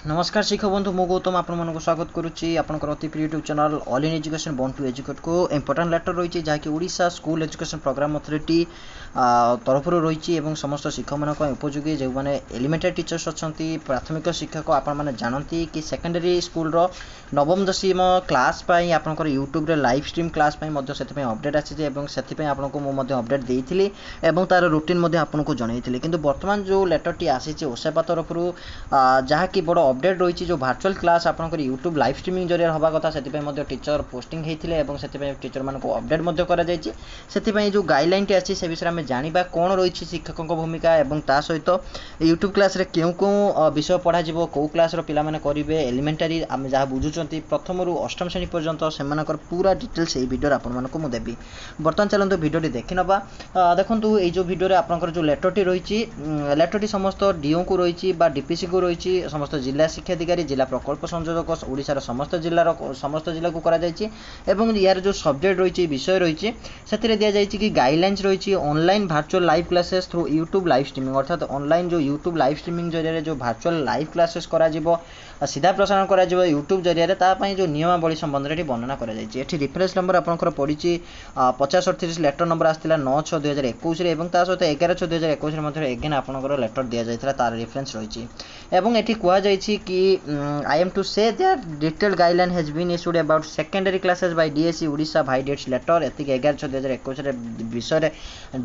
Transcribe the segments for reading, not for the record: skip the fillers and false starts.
नमस्कार शिक्षक बंधु मु गौतम आपको स्वागत करुच्ची आपंकर अति प्रिय YouTube channel all in education bond to educate को इंपोर्टेंट लेटर रही है जहाँकि Odisha school education programme authority तरफ रही समस्त शिक्षक मान उपयोगी जो मैंने एलिमेंटरी टीचर्स अच्छा प्राथमिक शिक्षक आपने जानती कि सेकेंडरी स्कूल नवम दशम क्लास आपंकर यूट्यूब लाइव स्ट्रीम क्लास से अपडेट आसी आपको मुझे अपडेट देती तार रुटीन आपको जनई कि बर्तमान जो लेटर टी आसी ओसेपा तरफ जहाँकि बड़ अपडेट रही जो वर्चुअल क्लास आपंकर यूट्यूब लाइव स्ट्रीमिंग जरिए हवा कथा से टीचर पोस्टिंग होते टीचर मान अपडेट से जो गाइडलाइन टी अच्छी से विषय में जाना कौन रही शिक्षकों भूमिका और ता सहित यूट्यूब क्लास रे क्यों क्यों विषय पढ़ा कौ क्लास पाने करेंगे एलिमेंटारी आम जहाँ बुझुं प्रथम रु अष्टम श्रेणी पर्यंत से पूरा डिटेल्स यही भिडियो आपको देवी बर्तमान चलते भिडियो देखी ना देखो ये जो भिडियो आपंकर जो लेटर टी रही लेटर टी समस्त डीओ को रही डीपीसी को रही समस्त जिला शिक्षाधिकारी जिला प्रकल्प संयोजक ओडिशार समस्त जिला को करा जायछि एवं यार जो सब्जेक्ट रही विषय रही से दि जाए कि गाइडलाइंस रही online virtual live classes through YouTube live streaming अर्थात ऑनलाइन जो यूट्यूब लाइव स्ट्रीमिंग जरिए जो वर्चुअल लाइव क्लासेस करा सीधा प्रसारण करा यूट्यूब जरिए जो नियमावली संबंध में वर्णना करा जायछि रिफरेन्स नंबर आपंकर पड़ी 5038 लेटर नंबर आसाला 9/6/2021 सहित 11/6/2021 एगेन आपंकर लेटर दि जाता तार रिफरेन्स रही ये कहुई कि I am to say that detailed guideline has been issued about secondary classes by DSE Odisha VIII letter एतिक 11/6/2021 विषय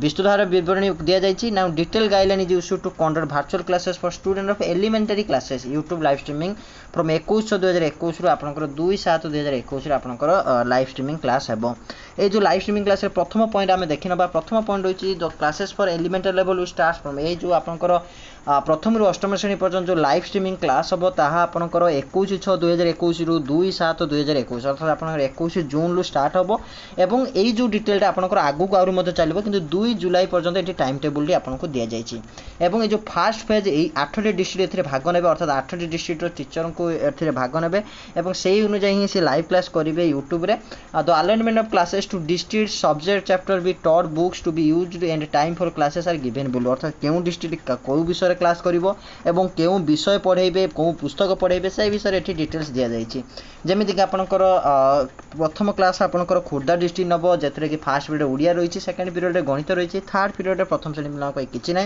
विस्तृत भाव विवरणी दि जाएगी now detailed guideline is issued to conduct virtual classes for student of elementary classes YouTube live streaming from 21/6/2021 आपनकर 2/7/2021 आपनकर live streaming class हेबो ए जो live streaming class रे प्रथम पॉइंट आमे देखि नबा प्रथम पॉइंट होची जो classes for elementary level start from uh जो आपनकर प्रथम रु अष्टम श्रेणी पर्यंत जो लाइव स्ट्रीमिंग क्लास हम ताहा आपनकर 21/6/2021 रु 2/7/2021 अर्थात आपनकर 21 जून रु स्टार्ट हम एवं यही जो डिटेल आपनकर आगु को आउरी मध्य चलिबो किंतु 2 जुलाई पर्यंत एटी टाइम टेबल टी आपनको दिया जायछि एवं ए जो फर्स्ट फेज एई 8टी डिस्ट्रिक्ट एथिरे भाग नेबे अर्थात 8टी डिस्ट्रिक्ट रो टीचर को एथिरे भाग नेबे एवं सेही अनुसार ही से लाइव क्लास करिवे यूट्यूब रे the alignment of classes to district subject chapter be taught books to be used and time for classes are given below अर्थात केउ डिस्ट्रिक्ट को विषय क्लास करिवो एवं केउ विषय पढ़ेबे को पुस्तक पढ़ेबे से विषय एठी डिटेल्स दिया जायछि जेमिति कि आपनकर प्रथम क्लास आपनकर खोर्धा डिस्ट्रिक्ट नबो जेतरे कि फर्स्ट पीरियड ओडिया रहिछि सेकंड पीरियड रे गणित रहिछि थर्ड पीरियड रे प्रथम श्रेणी पिला को किछि नै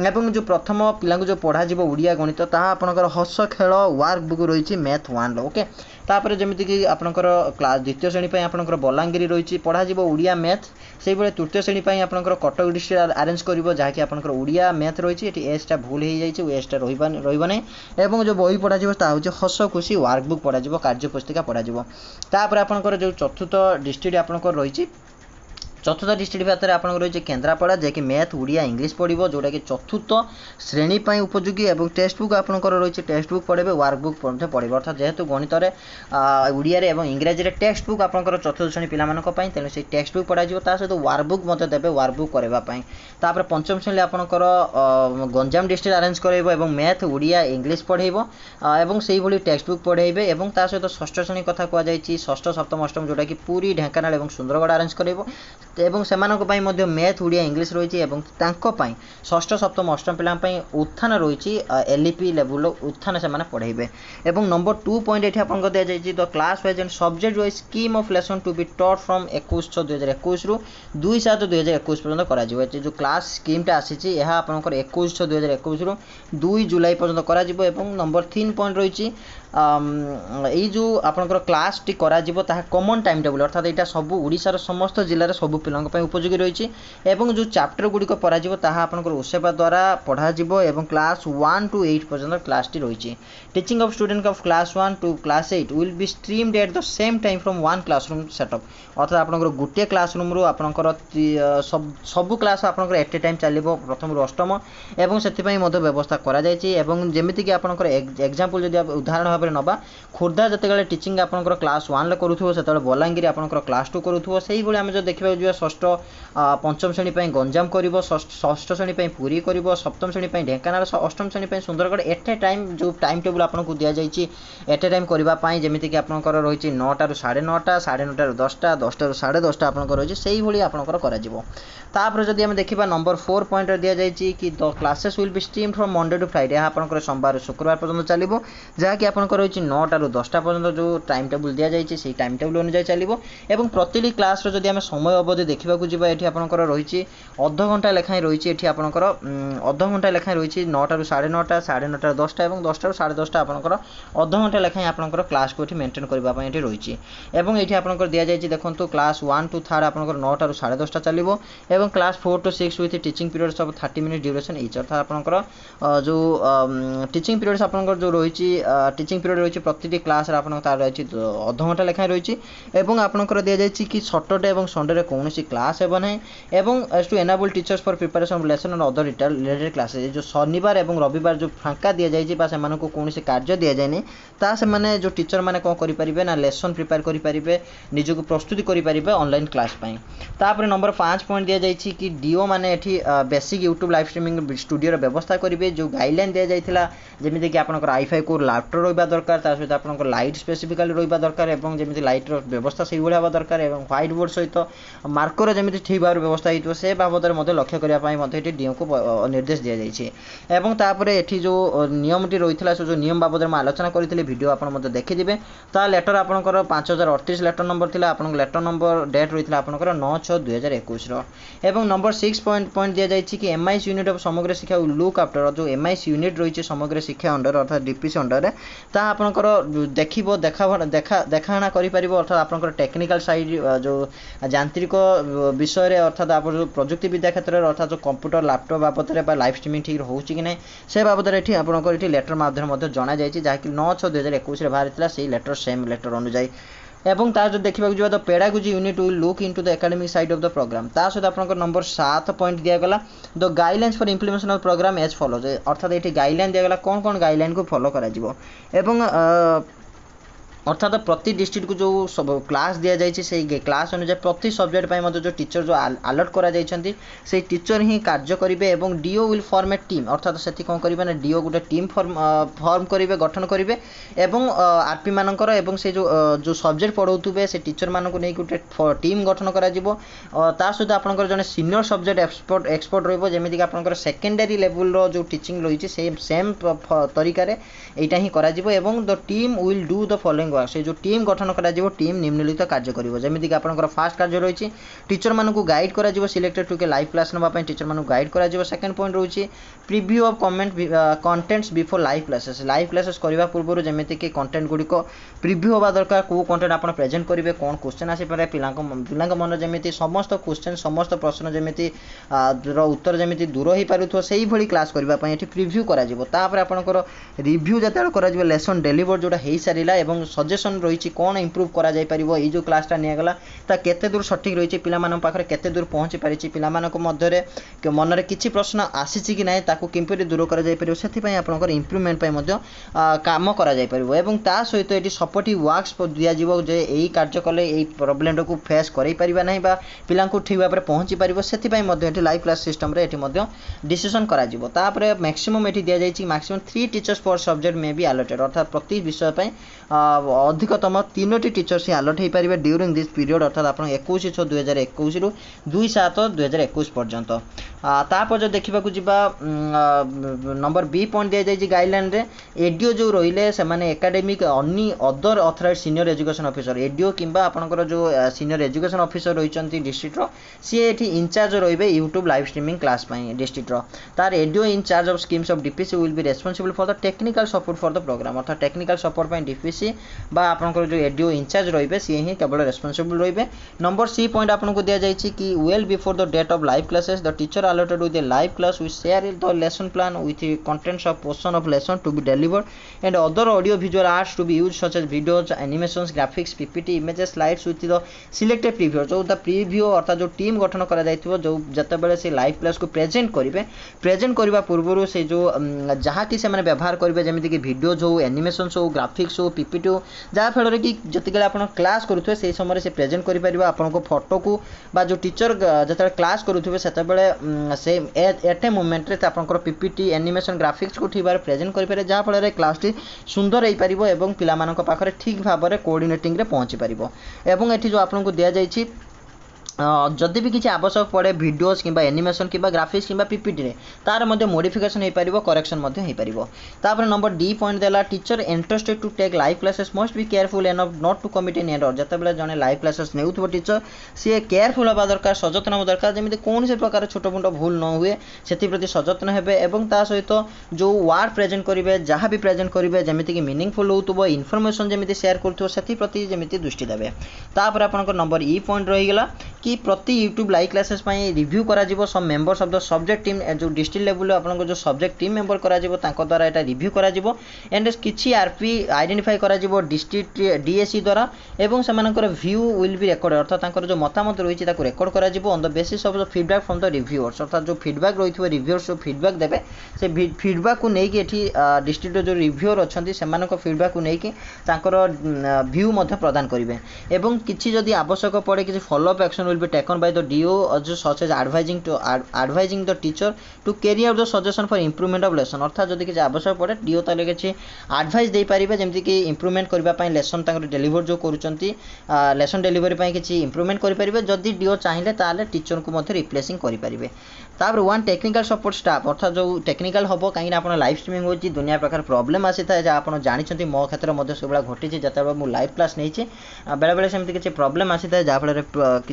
एवं जो प्रथम पिला जो पढ़ा जिवो ओडिया गणित ताहा आपनकर हस खेल वर्क बुक रहिछि मैथ 1 लो ओके तापर जेमिति कि आपनकर क्लास द्वितीय श्रेणी पई आपनकर बलांगिरी रहिछि पढ़ा जिवो ओडिया मैथ सेहि बेले तृतीय श्रेणी पई आपनकर कटक डिस्ट्रिक्ट अरेंज करिवो जहा कि आपनकर ओडिया मैथ रहिछि एठी एस टा भूल हे जाइछि ओ एस टा रहिबा नै एवं जो बही पढ़ा जिवो ता होछि हस खुशी वर्क बुक पढ़ा जिवो कार्य पुस्तिका पढ़ा जिवो तापर आपनकर जो चतुर्थ डिस्ट्रिक्ट आपनकर रहिछि चतुर्थ डिस्ट्रिक्ट भितर आप रही केन्द्रापड़ा जैकि मैथ ओडिया इंग्लिश पढ़ो जोटा कि चतुर्थ श्रेणी पर उपयोगी और टेक्स्ट बुक आपंकर रही टेक्स्ट बुक पढ़े वर्क बुक पढ़े अर्थात जेहेतु गणित ओडिया और इंग्राजी टेक्स्ट बुक आपंकर चतुर्थ श्रेणी पाई तेणु से टेक्स्ट बुक पढ़ा सहित वर्क बुक मत देवे वर्क बुक करवाई तापर पंचम श्रेणी आपंकर गंजाम डिस्ट्रिक्ट अरेंज कर मैथ ओडिया इंग्लिश पढ़ेब और से ही टेक्स्ट बुक पढ़ेबे और ता सहित षष्ठ श्रेणी कथा कहुई षष्ठ सप्तम अष्टम जोटा कि पुरी ढेंकानाल और सुंदरगढ़ अरेंज करेब एवं सेमानक पई मध्य मैथ ओडिया इंग्लिश रही है षष्ठ सप्तम अष्टम पिलांपाई उत्थान रही एलईपी लेवल उत्थान से पढ़ेबे एवं नंबर 2 पॉइंट एठी आपन दिया जाय the class wise and subject wise scheme of lesson to be taught from 21/6/2021 रु 2/7/2021 पर्यंत करा जिवो जो क्लास स्कीम टा आसीची यह आपनकर 21/6/2021 रु 2 जुलाई पर्यंत करा जिवो एवं नंबर 3 पॉइंट रही यही जो आपंकर क्लास टी करा जिवो ताहा कॉमन टाइम टेबल अर्थात यहाँ सब ओडिशार समस्त जिलार सब पिलांक पई उपयोगी रही एवं जो चैप्टर गुड़िक पढ़ा जिवो ताहा आपंकर ओसेपा द्वारा पढ़ा जिवो एवं क्लास 1 to 8 पर्यंत क्लास टी रही teaching of student of class 1 to class 8 will be streamed at the same time from one classroom setup अर्थात आपंकर गोटे क्लासरूम रु आपंकर सब क्लास आपंकर एट ए टाइम चलिबो प्रथम रु अष्टम एवं सेति पई मध्य व्यवस्था करा जायछि एवं जेमिति कि आपंकर एग्जांपल जदि उदाहरण भाव में नवा खोर्धा जिते टीचिंग आपंकर क्लास 1 करूँ से बलांगीर आपंकर क्लास 2 करूँ से भाई आम जो देखा जा षष्ठ पंचम श्रेणी गंजाम कर षष्ठ श्रेणी पुरी कर सप्तम श्रेणी ढेंकानाल अष्टम श्रेणी सुंदरगढ़ एट ए टाइम जो टाइम टेबुल आपको दि जाइए एट ए टाइम करने जमीक आपंकर रही 9टार 9:30 9:30 10टा 10टार 10:30 आपंकर रही से भाई आपंकर तापर जदि आम देखा नंबर 4 पॉइंट दि जाइए कि the classes will be stream from Monday to Friday यहाँ आपंकर सोमवार शुक्रवार पर्यटन चलो जहाँकि आपंकर रही 9टार 10टा पर्यटन जो टाइम टेबुल दि जाइए से टाइम टेबुल अनुसार चलो और प्रति क्लास जदि आम समय अवधि देखा ये आपंकर रही अध घंटा लेखाएं रही है आपंकर अध घंटा लेखाएं रही 9टार 9:30 9:30 10टा और 10टार 10:30 आपंकर अध घंटा लेखाएं आपंकर क्लास को मेंटेन करने रही है आपंकर दि जाइए देखो क्लास 1 to 3 आपंकर 9टार 10:30 चलो और class 4 to 6 with teaching periods of 30 minute duration etch अर्थात आपंकर जो टीचिंग पीरियड्स आपंकर जो रही टीचिंग पीरियड रही प्रति क्लास तार रही अध घंटा लेखाएं रही और आपंकर दि जाइए कि सटरडे और संडे कौन क्लास हेब ना to enable teachers for preparation of lesson और अदर रिलेटेड क्लासेस जो शनिवार और रविवार जो फांका दि जाइए कौन कार्य दि जाए ता से जो टीचर मैंने कौन करेंगे ना लेसन प्रिपेयर करेंगे निजक प्रस्तुति करेंगे ऑनलाइन क्लास तापर नंबर 5 पॉइंट दि जाइए कि डीओ मैंने basic YouTube live streaming studio व्यवस्था करेंगे जो गाइडलाइन दि जाइए जमीक आपंकर i5 को लैपटॉप रहा दरकार सहित आप लाइट स्पेसिफिकाली रहा दरकार और जमी लाइट व्यवस्था से भाया हवा दरकार और व्हाइट बोर्ड सहित मार्कर जमी ठीक भाव व्यवस्था हो से बाबद लक्ष्य करने डीओ को निर्देश दि जाइए ये जो नियमटी रही है जो नियम बाबद में आलोचना करी वीडियो आप देखिए ता लेटर आपंकर 5038 लेटर नंबर थी आप लेटर नंबर डेट रही है आपंकर 9/6/2021 और नंबर 6 पॉइंट दि जाइए कि एमआईएस यूनिट ऑफ समग्र शिक्षा लुक आफ्टर जो एमआईएस यूनिट रही है समग्र शिक्षा अंडर अर्थात डीपीसी अंडर ता आपंकर देखो देखाणा कर अर्थात आपंकर टेक्निकल साइड जो यांत्रिक विषय अर्थात आप जो प्रजुक्ति विद्या क्षेत्र में अर्थात जो कंप्यूटर लैपटॉप बाबद में लाइव स्ट्रीमिंग ठीक रोचे कि ना से बाबद ये आपंकर लेटर माध्यम जना जाइए जहाँकि 9/6/2021 बाहरी से लेटर सेम लेटर अनुजाई एवं तार जो देखा जो the pedagogy unit will look into the academic side of the programme ता सहित आपंकर नंबर 7 पॉइंट दिगला the guidelines for implementation of programme as follows अर्थात ये गाइडलाइन दिगला कौन कौन गाइडलाइन को फॉलो करा अर्थात प्रति डिस्ट्रिक्ट को जो सब क्लास दि जाइए से क्लास अनुसार प्रति सब्जेक्ट जो टीचर जो अलर्ट करा से टीचर ही कार्य करेंगे और DO will form a team अर्थात से कौन करेंगे ना डीओ गोटे टीम फॉर्म करेंगे गठन करेंगे और आरपी मानकर एवं से जो सब्जेक्ट पढ़ाऊे से टीचर मानक नहीं गोटे टीम गठन करा सहित आपंकर जन सीनियर सब्जेक्ट एक्सपर्ट रमीक आप सेकेंडरी लेवल जो टीचिंग रही है सेम तरीके यहाँ ही करा the team will do the following से जो टीम गठन करा टीम निम्नलिखित कार्य करिवो जमीक आपंकर फास्ट कार्य रही टीचर मानक गाइड करा सिलेक्टेड टू के लाइव क्लास नापी टीचर मानक गाइड करा सेकेंड पॉइंट रही preview of contents before live classes करने पूर्व जमीक कंटेंट गुड़िक प्रिव्यू होगा दरकार कौ कंटेंट आप प्रेजेंट करेंगे कौन क्वेश्चन आसपे पिला मन जमी समस्त क्वेश्चन समस्त प्रश्न जमी उत्तर जमी दूर हो पार से भाई क्लास करने प्रिव्यू कर रिव्यू जो लेसन डेलीवर जोटा हो सारा और सजेशन रही कौन इम्प्रूव करा जाय परिबो ये जो क्लासटा निगला ता केते दूर सठिक रही पिला मानन पाखरे केते दूर पहुँची पारिछि पिला मानक मध्यरे मनरे किछि प्रश्न आसीछि कि नाही ताकू किंपरि दूर करा जाय परिबो सेथि पय आपनकर इम्प्रूवमेंट पय मध्य काम करा जाय परिबो एवं ता सहित एटी सपोर्टिव वर्क्स दिया जिवो जे एई कार्य कले एई प्रॉब्लम को फेस करै परिबा नाही बा पिला को ठीक भाबरे पहुँची पारिबो सेथि पय मध्य एटी लाइव क्लास सिस्टम रे एटी मध्य डिसीजन करा जिवो तापरे मैक्सिमम एटी दिया जायछि मैक्सिमम 3 टीचर्स पर सब्जेक्ट मे बी अलॉटेड अर्थात प्रति विषय पय अधिकतम 3टी टीचर्स ही अलॉट हो पारे ड्यूरिंग दिस पीरियड अर्थात आप 21/6/2021 रु 2/7/2021 पर्यंत तापर जो देखा नंबर बी पॉइंट दि जाइए गाइडलाइन रे एडीओ जो रहिले से माने एकेडमिक अन्य other authorised senior education officer ADO किंबा आपनकर जो सीनियर एजुकेशन ऑफिसर रही डिस्ट्रिक्ट सी एठी इंचार्ज रहिबे यूट्यूब लाइव स्ट्रीमिंग क्लास पई डिस्ट्रिक्ट तार ADO in charge of schemes of DPC will be responsible for the technical support for the programme अर्थात टेक्निकल सपोर्ट पई डीपीसी बा आपनकर जो एडीओ इंचार्ज रहिबे सी ही केवल रेस्पोंसिबल रहिबे। नंबर सी पॉइंट आपनको दिया जायछि कि well before the date of live classes the teacher allotted with a live class we share the lesson plan with contents of portion of lesson to be delivered and other audio visual arts to be used such as videos, animations, graphics, ppt, images, slides with the selected preview जो the preview अर्थात जो team गठन करा जायथिबो जो जते बेले से live class को प्रेजेंट करिवे प्रेजेंट करबा पूर्वरु से जो जहा कि से माने व्यवहार करिवे जेमिति कि वीडियो जो एनिमेशंस हो ग्राफिक्स हो पीपीटी हो जहा फल रे कि जति गेले आपण क्लास करूथवे से समय से प्रेजेंट करि परिबा आपण को फोटो को बा जो टीचर जते क्लास करूथवे सेते बेले से एट ए मोमेंट रे आपण को पीपीटी एनिमेशन ग्राफिक्स को ठीक भाव प्रेजेंट करें जहाँ फल क्लास टी सुंदर हो पार और पाखे ठीक भाव में कोऑर्डिनेटिंग रे पहुँची पार एवं ये जो आपको दि जाइए जदि भी किसी आवश्यक पड़े वीडियोस किंबा एनिमेशन किंबा ग्राफिक्स किंबा पीपीटी रे तार मध्य मॉडिफिकेशन हो पार करेक्शन हो पार। नंबर डी पॉइंट देला teacher interested to take live classes must be careful enough not to commit any error जते जने लाइव क्लासेस नेउथबो टीचर सी केयरफुल हवा दरकार सचेतन हवा दरकार जमी कौन से प्रकार छोट मोट भूल न हुए से प्रति सचेतन हेबे एवं ता सहित जो वार्ड प्रेजेंट करेंगे जहाँ भी प्रेजेंट करेंगे जमीती कि मीनिंगफुल होतबो इनफॉरमेशन जमी शेयर करथो से प्रति जमी दृष्टि देवे। तापर आपनकर नंबर ई पॉइंट रहीगला कि प्रति यूट्यूब लाइव क्लासेस रिव्यू करा सब members of the subject team जो डिस्ट्रिक्ट लेवल आपन जो सब्जेक्ट टीम मेंबर करा द्वारा एटा रिव्यू करा एंड किछि आरपी आइडेंटिफाई करा डिस्ट्रिक्ट डीएससी द्वारा एवं सेमानकर व्यू विल बी रेकॉर्ड अर्थात तांकर जो मतामत रही ताको रेकॉर्ड करा on the basis of the feedback from the reviewers अर्थात जो फीडबैक रही रिव्यूअर्स जो फीडबैक देबे से फीडबैक को नेकी एठी डिस्ट्रिक्ट जो रिव्यूअर अछंती सेमानक फीडबैक को नेकी तांकर व्यू मध्ये प्रदान करिवे एवं किछि जदि आवश्यक पड़े किछि follow up action will be taken by the DO such as advising the teacher to carry out the suggestion for improvement of lesson अर्थात जदि किसी आवश्यक पड़े DO ताले किछि एडवाइस दे पारिबे जेमति कि इंप्रूवमेंट करबा पई लेसन तांकर डिलीवर जो करूचंती लेसन डिलीवरी पई किछि इंप्रूवमेंट करि परिबे जदि DO चाहिले ताले टीचर को मध्ये रिप्लेसिंग करि परिबे। तापर वन टेक्निकल सपोर्ट स्टाफ अर्थात जो टेक्निकल हबो काई आपण लाइव स्ट्रीमिंग होची दुनिया प्रकार प्रॉब्लम आसी था जे आपण जानिछंती मो क्षेत्र मध्ये सेबला घटी छि जते मु लाइव क्लास नै छि बेले बेले सेमति किछि प्रॉब्लम आसी था जा फल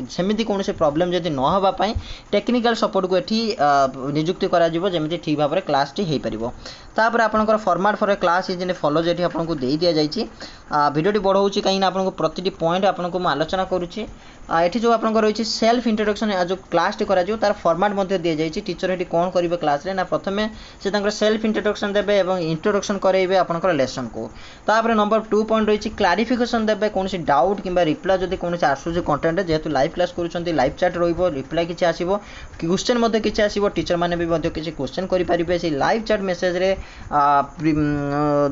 सेमिति कोन से प्रॉब्लम जदि न होबा पई टेक्निकल सपोर्ट को एठी नियुक्ति करा जिवो जेमिति ठीक भाबरे क्लास टी हेई परिबो। तापर आपनकर format for a class is in follow जेठी आपनको देई दिया जाईछि वीडियोटी बड़ होउछि काई ना आपनको प्रतिटी पॉइंट आपनको म आलोचना करूछि एठी जो आपनको रहिछि सेल्फ इंट्रोडक्शन जो क्लास टी करा जिवो तार फॉर्मेट मध्ये दिया जाईछि टीचर एठी कोन करिवे क्लास रे ना प्रथमे से तांकर सेल्फ इंट्रोडक्शन देबे एवं इंट्रोडक्शन करेइबे आपनकर लेसन को। तापर नंबर 2 पॉइंट रहिछि क्लैरिफिकेशन देबे कोनसी डाउट किबा रिप्लाई जदि कोनसी आसुछि कंटेंट जेतु लाइव क्लास करूछंती लाइव चैट रहिबो रिप्लाई किछि आसीबो क्वेश्चन मध्ये किछि आसीबो टीचर माने भी मध्ये किछि क्वेश्चन करि परिबे से लाइव चैट मेसेज रे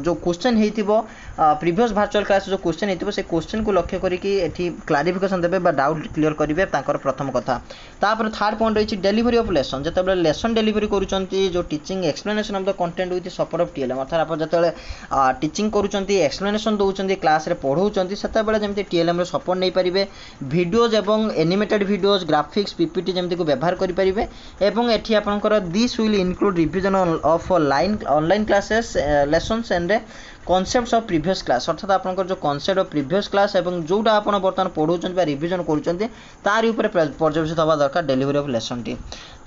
जो क्वेश्चन हेतिबो प्रीवियस वर्चुअल क्लास जो क्वेश्चन हेतिबो से क्वेश्चन को लक्ष्य करी कि एठी क्लैरिफिकेशन देबे बा डाउट क्लियर करिवे तांकर प्रथम कथा। तापर थर्ड पॉइंट रहिछि डिलीवरी ऑफ लेसन जते लेसन डिलीवरी करूछंती जो teaching explanation of the content with support of TLM अर्थात आप जते टीचिंग करूछंती एक्सप्लेनेशन दउछंती क्लास रे पढौछंती सेते बेले जेमति टीएलएम रे सपोर्ट नै परिबे वीडियोज एवं एनिमेटेड वीडियोज ग्राफिक्स पीपीटी जेमति को व्यवहार करि परिबे एवं एठी आपनकर this will include revision of online classes lessons and concepts of previous class अर्थात आपनकर जो कॉन्सेप्ट ऑफ प्रीवियस क्लास एवं जोटा आपण वर्तमान पढौछंती बा रिवीजन करूछंती तारि ऊपर पर्यवेक्षित हवा दरकार डिलीवरी ऑफ लेसन टी।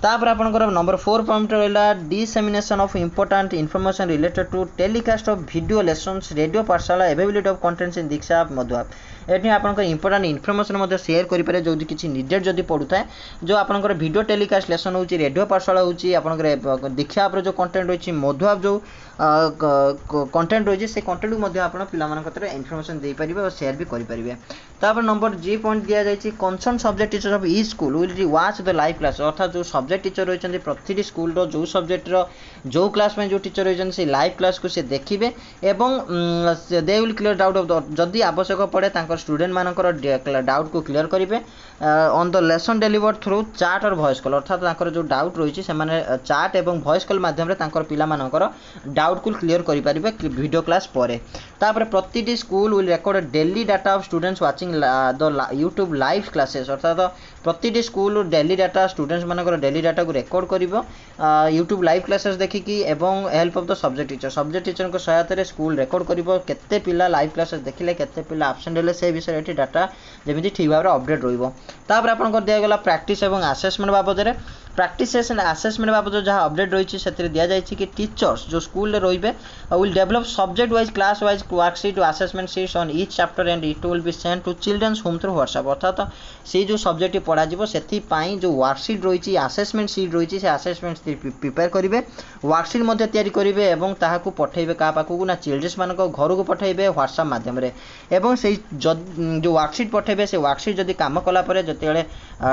तापर आपनकर नंबर 4 पॉइंट रहला dissemination of important information related to telecast of video lessons radio Pathshala availability of contents in Diksha Madhu app एठी आपनकर इंपोर्टेंट इन्फॉर्मेशन मध्ये शेयर करि पारे जो किछि नीडेड जदि पडुथाय जो आपनकर वीडियो टेलीकास्ट लेसन होची रेडियो पाठशाला होची आपनकर दीक्षा ऐप जो कंटेंट होची मधु ऐप जो कंटेंट होची से कंटेंट को मध्ये आपण पिला मान कतरे इन्फॉर्मेशन दे परिबे और शेयर भी करि परिबे। तापर नंबर जी पॉइंट दिया जायछि concern subject teacher of each school will watch the live class अर्थात जो सब्जेक्ट टीचर रहिछन्ती प्रति स्कूल रो जो सब्जेक्ट रो जो क्लास में जो टीचर रहिछन्ती से लाइव क्लास को से देखिबे एवं they will clear doubt of जदी आवश्यक पड़े तांकर स्टूडेंट मानकर डाउट को क्लियर करिवे on the lesson delivered through chat और वॉइस कॉल अर्थात तांकर जो डाउट रहिछि से माने चैट एवं वॉइस कॉल माध्यम रे तांकर पिला मानकर डाउट को क्लियर करि परिबे वीडियो क्लास परे। तापर प्रतिटी school will record daily data of students watching the YouTube live classes अर्थात प्रतिटी स्कूल डेली डाटा स्टूडेंट्स मानकर डेली डाटा को रिकॉर्ड करिवो यूट्यूब लाइव क्लासेस देखिकी एवं help of the subject teacher को सहायता रे स्कूल रिकॉर्ड करिवो केते पिला लाइव क्लासेस देखिले केते पिला एब्सेंट हेले से विषय एठी डाटा जेमिति ठीक भाबरे अपडेट रहिवो। तापर आपन कर दिया गला प्रैक्टिस एवं असेसमेंट बाबद रे practice session assessment बाबद जहाँ अपडेट रही है दि जाए कि टीचर्स जो स्कूल रे रही will develop subject wise class wise worksheet assessment sheets on each chapter and it will be send to childrens home through WhatsApp अर्थात से जो सब्जेक्ट पढ़ा से जो वर्कशीट रही असेसमेंट शीट रही है असेसमेंट प्रिपेयर करेंगे वर्कशीट करेंगे और ताकू पठेबे क्या पाखक ना चिल्ड्रंस मान घर को पठेबे व्हाट्सएप मध्यम से जो वर्कशीट पठेबे से वर्कशीट जदि काम कलापर जो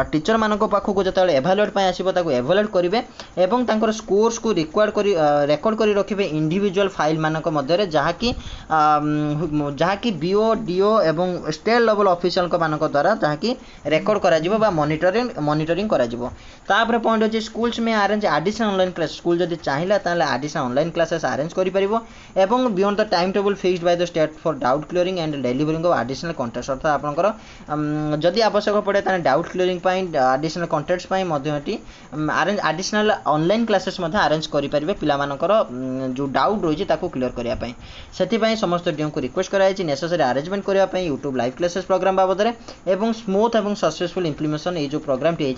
टीचर मान पाखक जो एभालुएट आसो एभालुएट करेंगे और स्कोर्स को रेकर्ड कर रखिए इंडिविजुअल फाइल मानक मध्य जहाँकि बीओ डीओ एवं स्टेट लेवल ऑफिशियल मानक द्वारा जहाँकि रेकर्ड करा मॉनिटरिंग करा तापर पॉइंट अच्छे स्कूल्स में arrange additional online class school जब चाहिए एडिशनल ऑनलाइन क्लासेस अरेंज कर beyond the time table fixed by the state for doubt clearing and delivering of additional contents अर्थात आपंकर जदि आवश्यक पड़े doubt clearing additional contents arrange additional online classes arrange करेंगे पिलामानकर जो डाउट रही है क्लियर करने से समस्त डी को रिक्वेस्ट कराई नेसेसरी अरेंजमेंट करने यूट्यूब लाइव क्लासेस प्रोग्राम बाबद में स्मूथ और सक्सेसफुल इम्प्लीमेंटेशन ये जो प्रोग्राम टी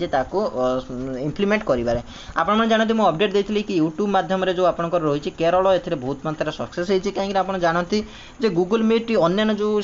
इम्प्लीमेंट करें आपने जानते मुझे अपडेट देती कि यूट्यूब मध्यम जो आपंकर रही केरल ए बहुत मात्रा सक्सेस होती कहीं आप जानते गूगल मीट अन्य जो